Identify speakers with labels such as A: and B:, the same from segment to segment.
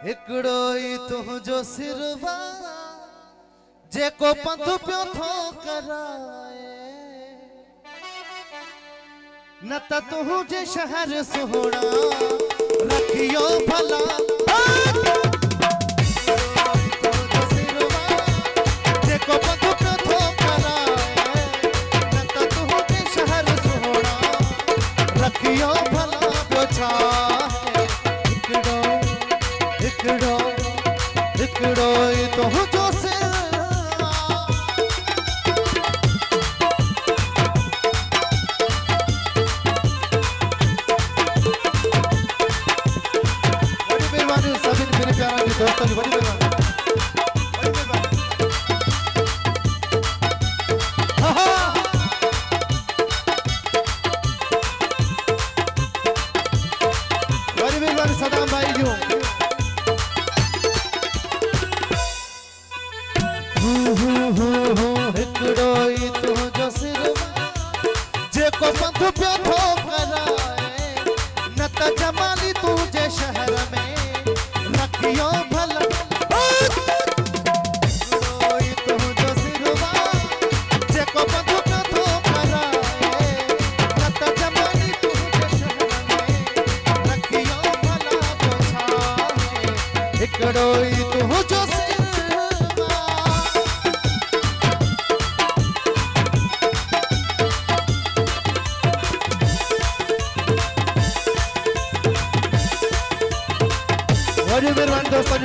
A: हिकड़ो ही तुझो सिरवा जेको पंध पियो थो कराए न त तुझे शहर सुहोड़ा रखियो भला जेको पंध पियो थो कराए न त तुझे शहर सुहोड़ा रखियो भला पियो छा हिकड़ो हिकड़ो ही तुझो दोस्तों बड़ी मेहरबानी बड़ी मेहरबानी सदाम भाई जो हिकड़ो ही तुझो सिरवा जेको पंध पियो थो कराए न त जमाली तुझे शहर में रखियो भला हिकड़ो तुझो सिरवा जेको पंध पियो थो कराए न त जमाली तुझे शहर में रखियो भला तो छा हिकड़ो तुझो सिरवा बड़ी मेहरबानी दोस्तों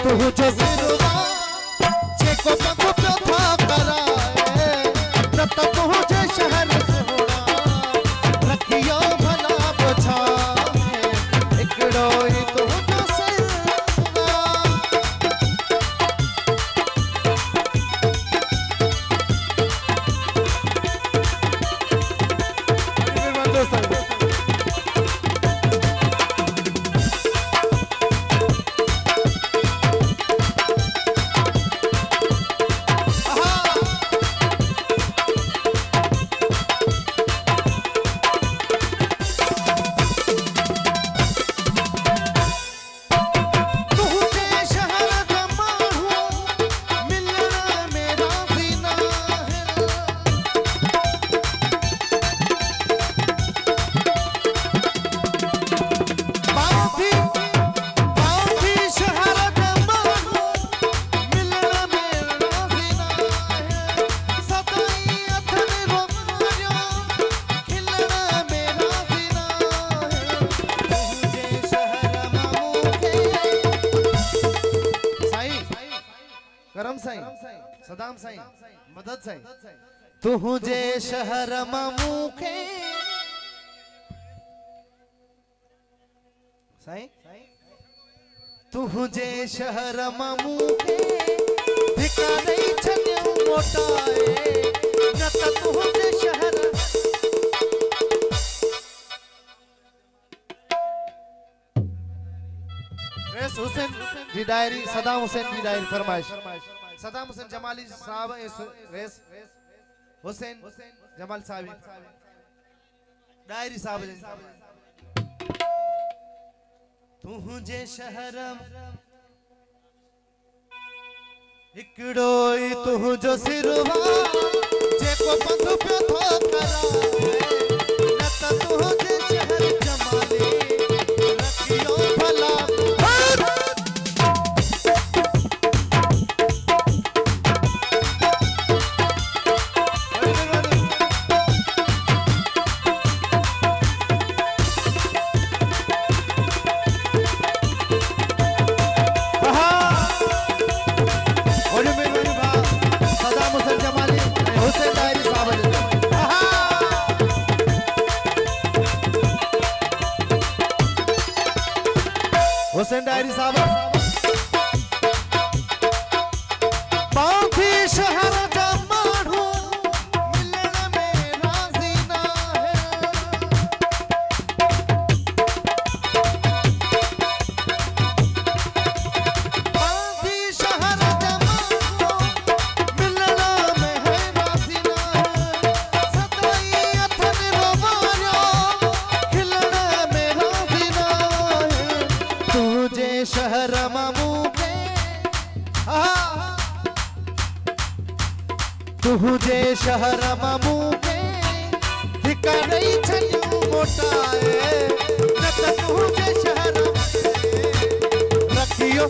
A: तुझो सिरवा जेको पंध पियो थो कराए न त तुझे शहर सुहोड़ा रखियो भला पोछा हिकड़ो ही तुझो सिरवा करम साईं सदाम साईं मदद साईं तुझे शहर मामू के साईं तुझे शहर मामू के धिका नहीं छन्यो मोटाए न त तुझे शहर रेस हुसैन की डायरी सदाम हुसैन की डायरी फरमाइश सदाम हुसैन जमाली साहब रेस हुसैन जमाल साहब डायरी साहब तुझे शहर हिकड़ो ही तुझो सिरवा जेको पंध पियो थो कराए न त तुझे शहर जमाली रखियो भला तुझे शहर मामू के धिका नहीं छन्यू मोटाए न तुझे शहर रखियो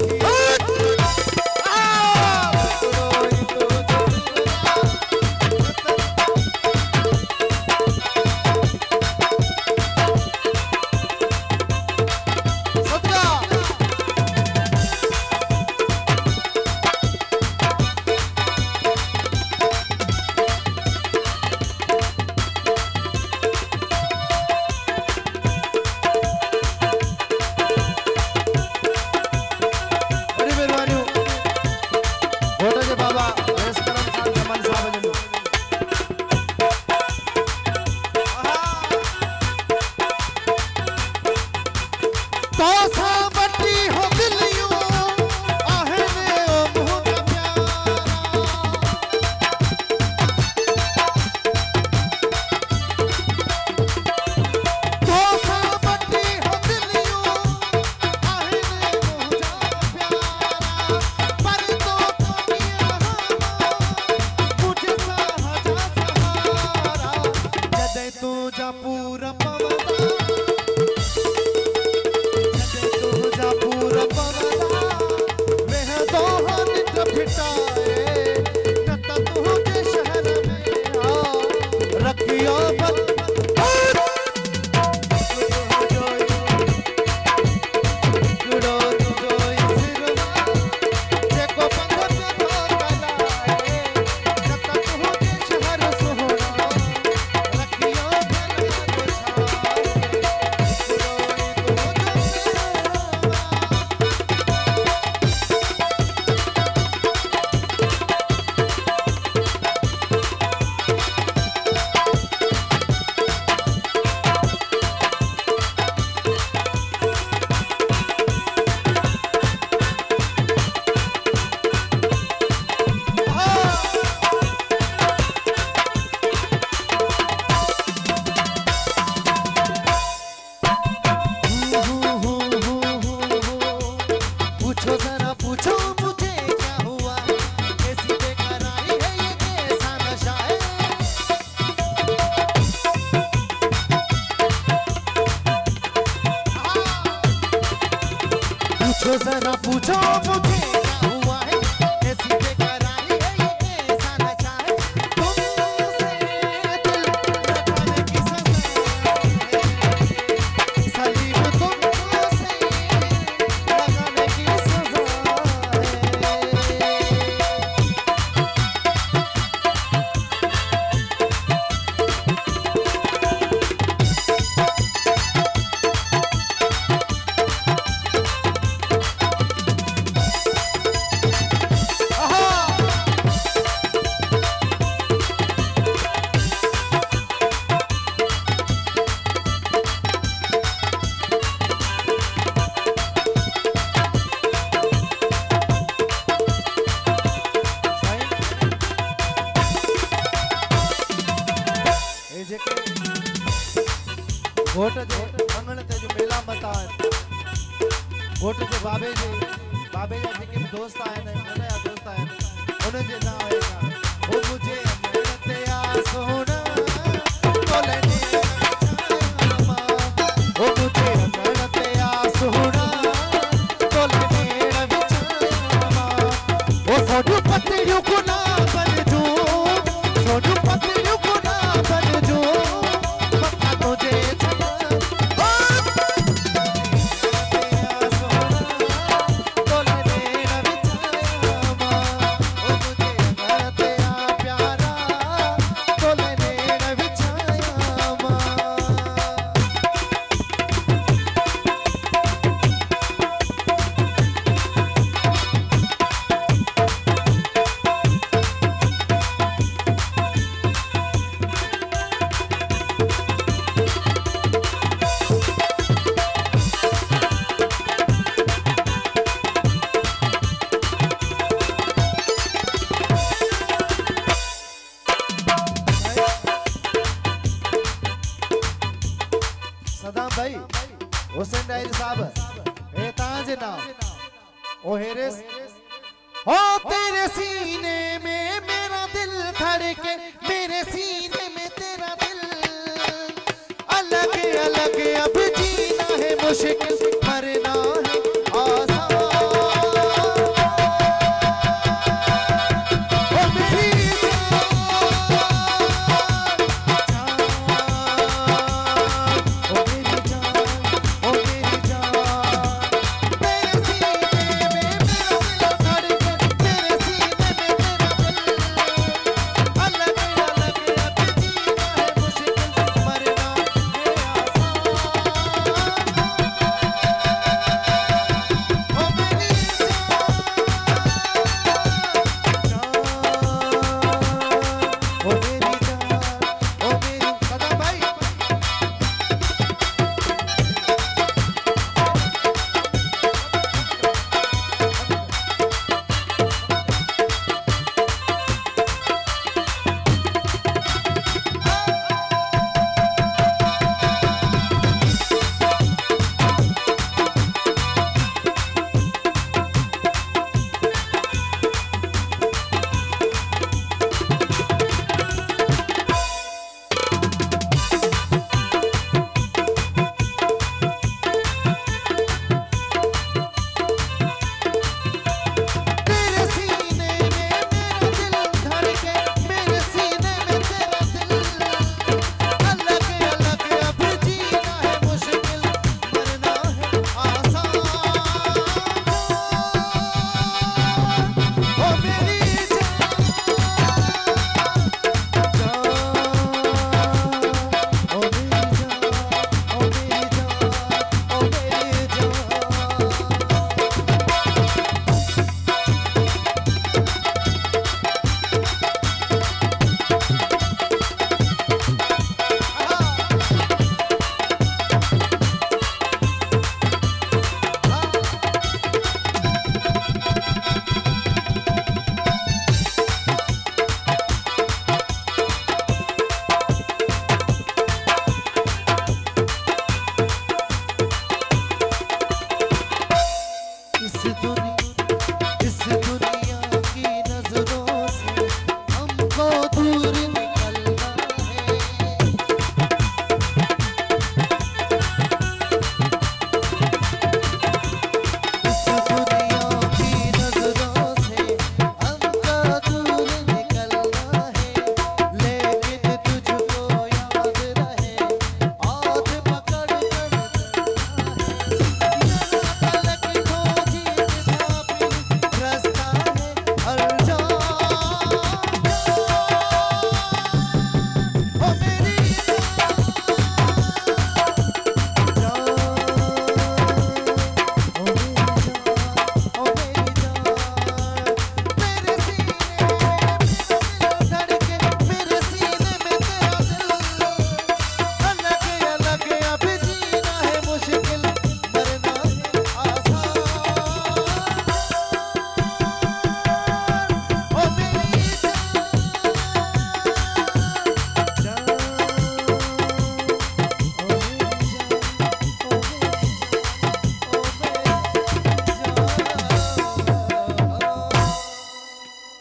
A: जरा पूछो मुझे क्या हुआ है ऐसी बेकरारी है ये कैसा नशा है तुमसे दिल लगाने की सजा है सलीम तुमसे लगाने की सजा वोट जो अंगण ते जो मेला मता वोट जो बाबे जा जेके दोस्त आए न उन जा दोस्त आए उन जे नाम है ओ मुझे मेरते आ सोना तोले ने ओ मुझे मेरते आ सोना तोले ने विचामा ओ सोडू पत्तियों को ना बन जो सोडू पत्तियों को ना बन जो पक्का तुझे सदाम भाई हुसैन डायरी साहब ए ताज नाम ओ हेरेस ओ तेरे सीने में मेरा दिल था धड़के मेरे सीने